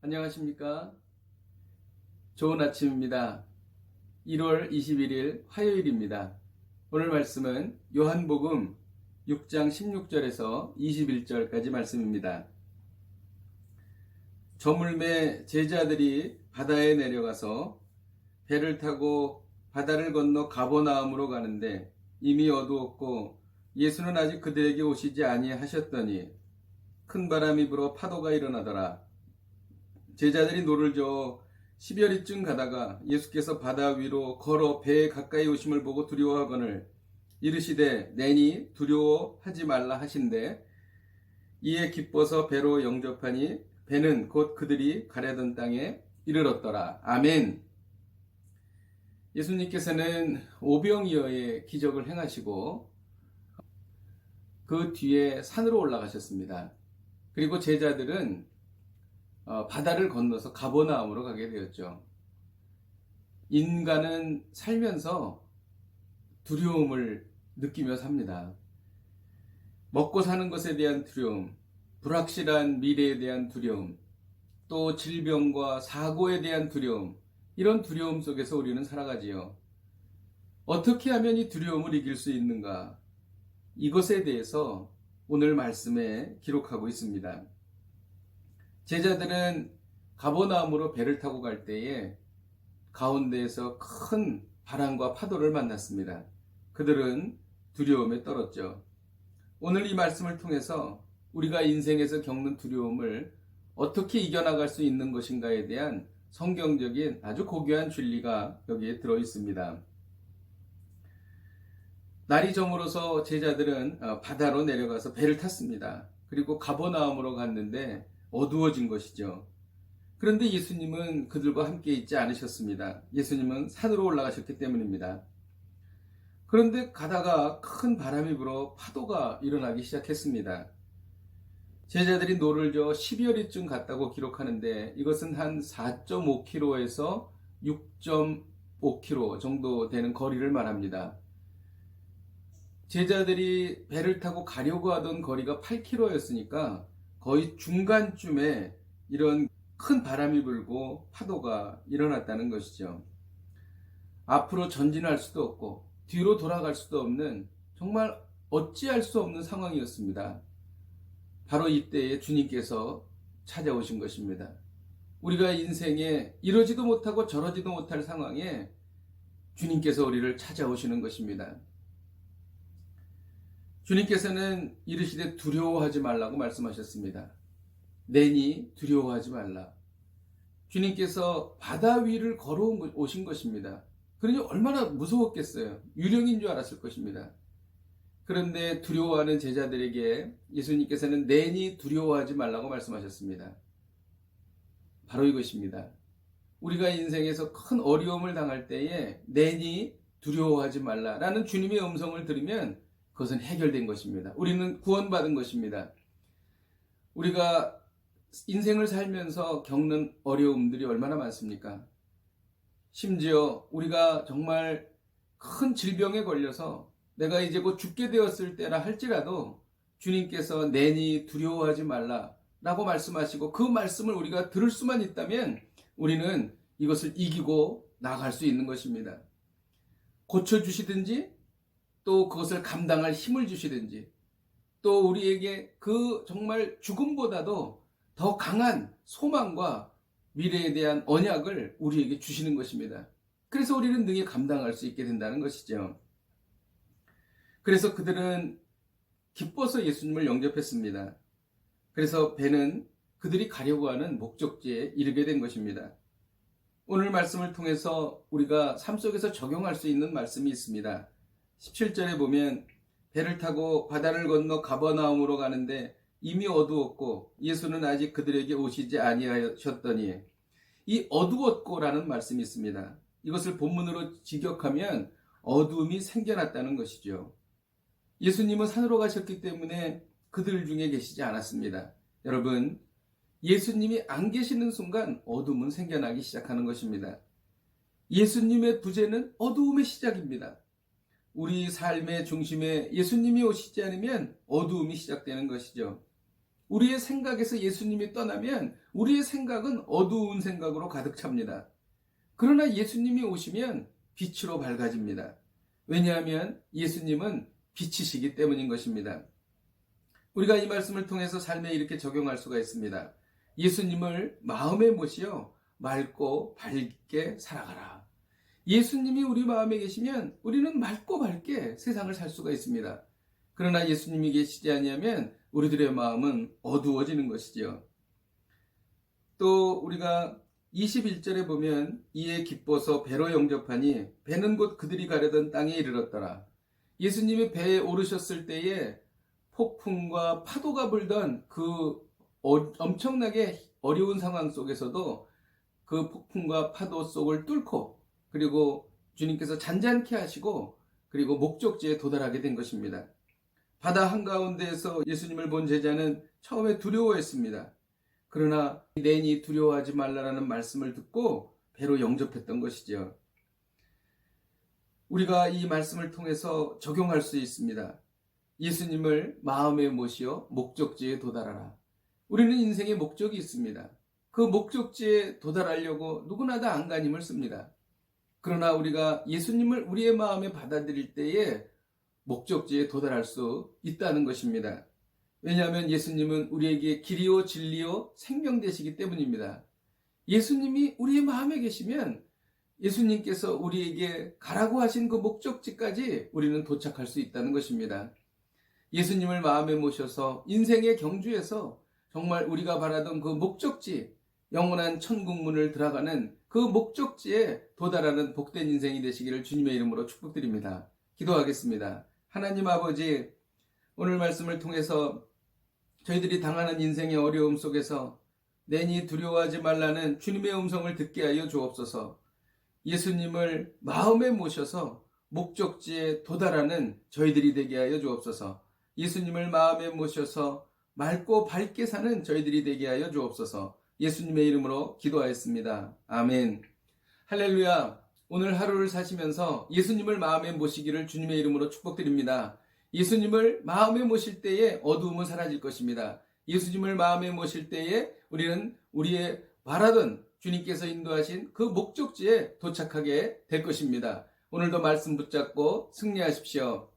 안녕하십니까? 좋은 아침입니다. 1월 21일 화요일입니다. 오늘 말씀은 요한복음 6장 16절에서 21절까지 말씀입니다. 저물매 제자들이 바다에 내려가서 배를 타고 바다를 건너 가버나움으로 가는데 이미 어두웠고 예수는 아직 그들에게 오시지 아니하셨더니 큰 바람이 불어 파도가 일어나더라. 제자들이 노를 저어 10여리쯤 가다가 예수께서 바다 위로 걸어 배에 가까이 오심을 보고 두려워하거늘 이르시되 내니 두려워하지 말라 하신대 이에 기뻐서 배로 영접하니 배는 곧 그들이 가려던 땅에 이르렀더라. 아멘. 예수님께서는 오병이어의 기적을 행하시고 그 뒤에 산으로 올라가셨습니다. 그리고 제자들은 바다를 건너서 가버나움으로 가게 되었죠. 인간은 살면서 두려움을 느끼며 삽니다. 먹고 사는 것에 대한 두려움, 불확실한 미래에 대한 두려움, 또 질병과 사고에 대한 두려움, 이런 두려움 속에서 우리는 살아가지요. 어떻게 하면 이 두려움을 이길 수 있는가? 이것에 대해서 오늘 말씀에 기록하고 있습니다. 제자들은 가버나움으로 배를 타고 갈 때에 가운데에서 큰 바람과 파도를 만났습니다. 그들은 두려움에 떨었죠. 오늘 이 말씀을 통해서 우리가 인생에서 겪는 두려움을 어떻게 이겨나갈 수 있는 것인가에 대한 성경적인 아주 고귀한 진리가 여기에 들어 있습니다. 날이 저물어서 제자들은 바다로 내려가서 배를 탔습니다. 그리고 가버나움으로 갔는데 어두워진 것이죠. 그런데 예수님은 그들과 함께 있지 않으셨습니다. 예수님은 산으로 올라가셨기 때문입니다. 그런데 가다가 큰 바람이 불어 파도가 일어나기 시작했습니다. 제자들이 노를 저어 10여리쯤 갔다고 기록하는데 이것은 한 4.5km에서 6.5km 정도 되는 거리를 말합니다. 제자들이 배를 타고 가려고 하던 거리가 8km였으니까 거의 중간쯤에 이런 큰 바람이 불고 파도가 일어났다는 것이죠. 앞으로 전진할 수도 없고 뒤로 돌아갈 수도 없는 정말 어찌할 수 없는 상황이었습니다. 바로 이때에 주님께서 찾아오신 것입니다. 우리가 인생에 이러지도 못하고 저러지도 못할 상황에 주님께서 우리를 찾아오시는 것입니다. 주님께서는 이르시되 두려워하지 말라고 말씀하셨습니다. 내니 두려워하지 말라. 주님께서 바다 위를 걸어오신 것입니다. 그러니 얼마나 무서웠겠어요. 유령인 줄 알았을 것입니다. 그런데 두려워하는 제자들에게 예수님께서는 내니 두려워하지 말라고 말씀하셨습니다. 바로 이것입니다. 우리가 인생에서 큰 어려움을 당할 때에 내니 두려워하지 말라라는 주님의 음성을 들으면 그것은 해결된 것입니다. 우리는 구원받은 것입니다. 우리가 인생을 살면서 겪는 어려움들이 얼마나 많습니까? 심지어 우리가 정말 큰 질병에 걸려서 내가 이제 곧 죽게 되었을 때라 할지라도 주님께서 내니 두려워하지 말라 라고 말씀하시고 그 말씀을 우리가 들을 수만 있다면 우리는 이것을 이기고 나아갈 수 있는 것입니다. 고쳐주시든지 또 그것을 감당할 힘을 주시든지 또 우리에게 그 정말 죽음보다도 더 강한 소망과 미래에 대한 언약을 우리에게 주시는 것입니다. 그래서 우리는 능히 감당할 수 있게 된다는 것이죠. 그래서 그들은 기뻐서 예수님을 영접했습니다. 그래서 배는 그들이 가려고 하는 목적지에 이르게 된 것입니다. 오늘 말씀을 통해서 우리가 삶 속에서 적용할 수 있는 말씀이 있습니다. 17절에 보면 배를 타고 바다를 건너 가버나움으로 가는데 이미 어두웠고 예수는 아직 그들에게 오시지 아니하셨더니 이 어두웠고라는 말씀이 있습니다. 이것을 본문으로 직역하면 어둠이 생겨났다는 것이죠. 예수님은 산으로 가셨기 때문에 그들 중에 계시지 않았습니다. 여러분, 예수님이 안 계시는 순간 어둠은 생겨나기 시작하는 것입니다. 예수님의 부재는 어두움의 시작입니다. 우리 삶의 중심에 예수님이 오시지 않으면 어두움이 시작되는 것이죠. 우리의 생각에서 예수님이 떠나면 우리의 생각은 어두운 생각으로 가득 찹니다. 그러나 예수님이 오시면 빛으로 밝아집니다. 왜냐하면 예수님은 빛이시기 때문인 것입니다. 우리가 이 말씀을 통해서 삶에 이렇게 적용할 수가 있습니다. 예수님을 마음에 모시어 맑고 밝게 살아가라. 예수님이 우리 마음에 계시면 우리는 맑고 밝게 세상을 살 수가 있습니다. 그러나 예수님이 계시지 아니하면 우리들의 마음은 어두워지는 것이지요. 또 우리가 21절에 보면 이에 기뻐서 배로 영접하니 배는 곧 그들이 가려던 땅에 이르렀더라. 예수님이 배에 오르셨을 때에 폭풍과 파도가 불던 그 엄청나게 어려운 상황 속에서도 그 폭풍과 파도 속을 뚫고 그리고 주님께서 잔잔케 하시고 그리고 목적지에 도달하게 된 것입니다. 바다 한가운데에서 예수님을 본 제자는 처음에 두려워했습니다. 그러나 내니 두려워하지 말라라는 말씀을 듣고 배로 영접했던 것이죠. 우리가 이 말씀을 통해서 적용할 수 있습니다. 예수님을 마음에 모시어 목적지에 도달하라. 우리는 인생에 목적이 있습니다. 그 목적지에 도달하려고 누구나 다 안간힘을 씁니다. 그러나 우리가 예수님을 우리의 마음에 받아들일 때에 목적지에 도달할 수 있다는 것입니다. 왜냐하면 예수님은 우리에게 길이요 진리요 생명 되시기 때문입니다. 예수님이 우리의 마음에 계시면 예수님께서 우리에게 가라고 하신 그 목적지까지 우리는 도착할 수 있다는 것입니다. 예수님을 마음에 모셔서 인생의 경주에서 정말 우리가 바라던 그 목적지, 영원한 천국문을 들어가는 그 목적지에 도달하는 복된 인생이 되시기를 주님의 이름으로 축복드립니다. 기도하겠습니다. 하나님 아버지, 오늘 말씀을 통해서 저희들이 당하는 인생의 어려움 속에서 내니 두려워하지 말라는 주님의 음성을 듣게 하여 주옵소서. 예수님을 마음에 모셔서 목적지에 도달하는 저희들이 되게 하여 주옵소서. 예수님을 마음에 모셔서 맑고 밝게 사는 저희들이 되게 하여 주옵소서. 예수님의 이름으로 기도하였습니다. 아멘. 할렐루야. 오늘 하루를 사시면서 예수님을 마음에 모시기를 주님의 이름으로 축복드립니다. 예수님을 마음에 모실 때에 어두움은 사라질 것입니다. 예수님을 마음에 모실 때에 우리는 우리의 바라던 주님께서 인도하신 그 목적지에 도착하게 될 것입니다. 오늘도 말씀 붙잡고 승리하십시오.